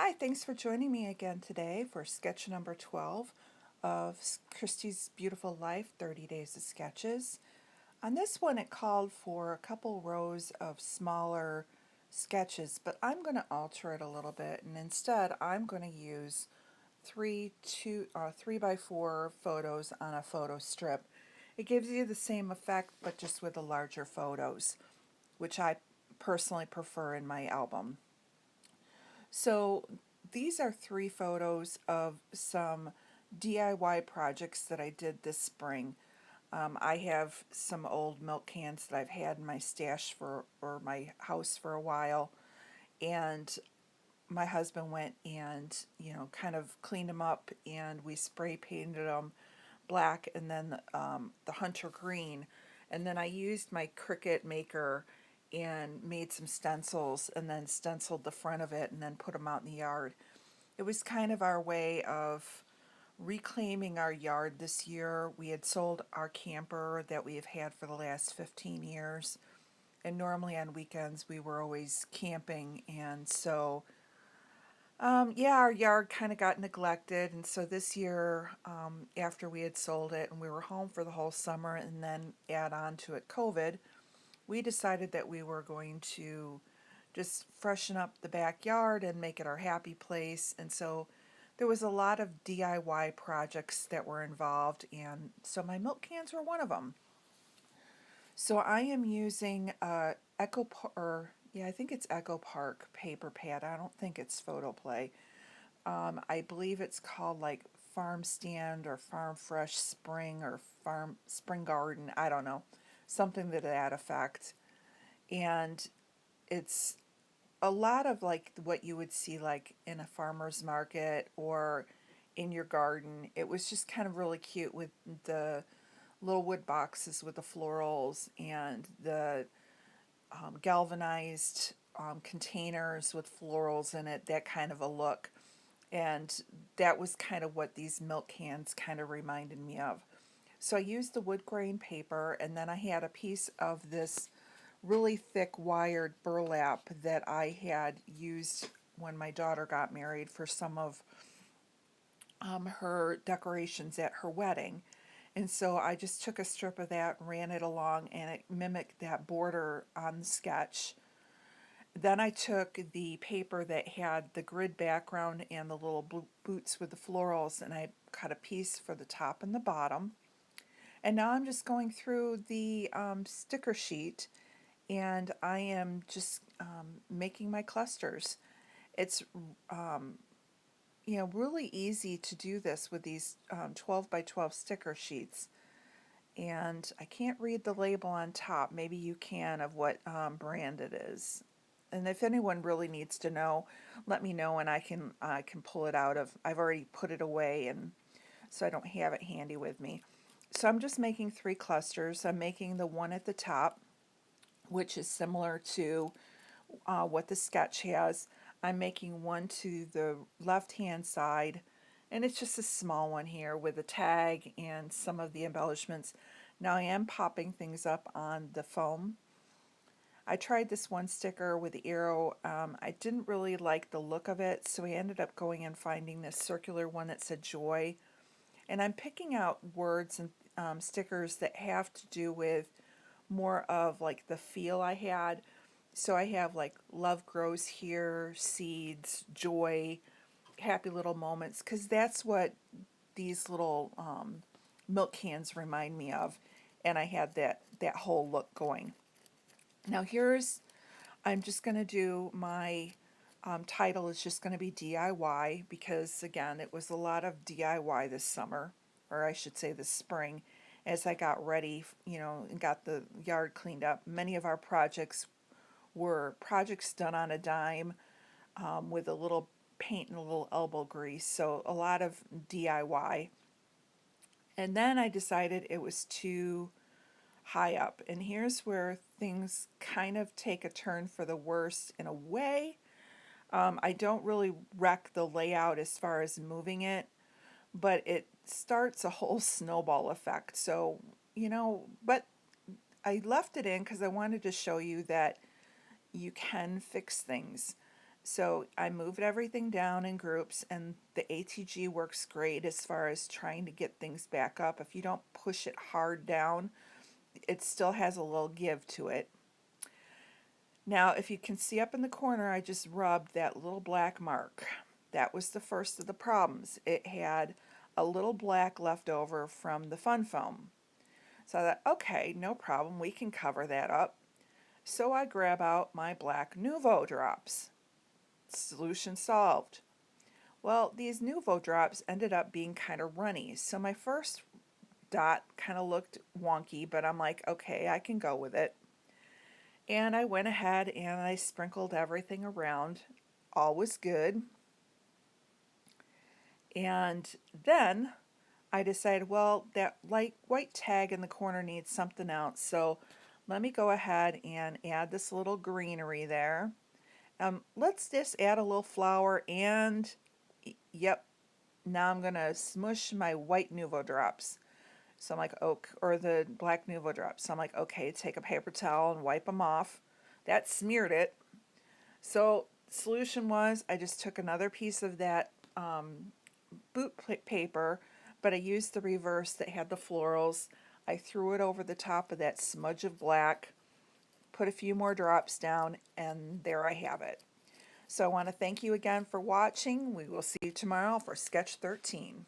Hi, thanks for joining me again today for sketch number 12 of Christy's Beautiful Life 30 Days of Sketches. On this one, it called for a couple rows of smaller sketches, but I'm going to alter it a little bit, and instead I'm going to use 3 by 4 photos on a photo strip. It gives you the same effect, but just with the larger photos, which I personally prefer in my album. So these are 3 photos of some DIY projects that I did this spring. I have some old milk cans that I've had in my stash or my house for a while, and my husband went and kind of cleaned them up, and we spray painted them black and then the hunter green, and then I used my Cricut maker and made some stencils and then stenciled the front of it and then put them out in the yard. It was kind of our way of reclaiming our yard this year. We had sold our camper that we have had for the last 15 years, and normally on weekends we were always camping, and so yeah, our yard kind of got neglected, and so this year, after we had sold it and we were home for the whole summer, and then add on to it COVID, we decided that we were going to just freshen up the backyard and make it our happy place. And so there was a lot of DIY projects that were involved, and so my milk cans were one of them. So I am using I think it's Echo Park paper pad. I don't think it's Photo Play. I believe it's called like Farm Stand or Farm Fresh Spring or Farm Spring Garden. I don't know, something to that effect. And it's a lot of like what you would see like in a farmer's market or in your garden. It was just kind of really cute with the little wood boxes with the florals and the galvanized containers with florals in it, that kind of a look. And that was kind of what these milk cans kind of reminded me of. So I used the wood grain paper, and then I had a piece of this really thick wired burlap that I had used when my daughter got married for some of her decorations at her wedding. And so I just took a strip of that, ran it along, and it mimicked that border on the sketch. Then I took the paper that had the grid background and the little boots with the florals, and I cut a piece for the top and the bottom. And now I'm just going through the sticker sheet, and I am just making my clusters. It's really easy to do this with these 12 by 12 sticker sheets. And I can't read the label on top. Maybe you can, of what brand it is. And if anyone really needs to know, let me know, and I can pull it out of. I've already put it away, and so I don't have it handy with me. So I'm just making 3 clusters. I'm making the one at the top, which is similar to what the sketch has. I'm making one to the left-hand side, and it's just a small one here with a tag and some of the embellishments. Now I am popping things up on the foam. I tried this one sticker with the arrow. I didn't really like the look of it, so I ended up going and finding this circular one that said joy. And I'm picking out words and stickers that have to do with more of like the feel I had. So I have like love grows here, seeds, joy, happy little moments, because that's what these little milk cans remind me of. And I had that whole look going. Now I'm just going to do my title is just going to be DIY, because again, it was a lot of DIY this summer, or I should say this spring, as I got ready, and got the yard cleaned up. Many of our projects were projects done on a dime, with a little paint and a little elbow grease, so a lot of DIY. And then I decided it was too high up, and here's where things kind of take a turn for the worse in a way. I don't really wreck the layout as far as moving it, but it starts a whole snowball effect. So, but I left it in because I wanted to show you that you can fix things. So I moved everything down in groups, and the ATG works great as far as trying to get things back up. If you don't push it hard down, it still has a little give to it. Now, if you can see up in the corner, I just rubbed that little black mark. That was the first of the problems. It had a little black left over from the fun foam. So I thought, okay, no problem, we can cover that up. So I grab out my black Nuvo drops. Solution solved. Well, these Nuvo drops ended up being kind of runny. So my first dot kind of looked wonky, but I'm like, okay, I can go with it. And I went ahead and I sprinkled everything around. All was good. And then I decided, well, that light white tag in the corner needs something else. So let me go ahead and add this little greenery there. Let's just add a little flower, and yep, now I'm gonna smush my white Nuvo drops. So I'm like, oh, or the black Nuvo drops. So I'm like, okay, take a paper towel and wipe them off. That smeared it. So solution was I just took another piece of that boot paper, but I used the reverse that had the florals. I threw it over the top of that smudge of black, put a few more drops down, and there I have it. So I want to thank you again for watching. We will see you tomorrow for Sketch 13.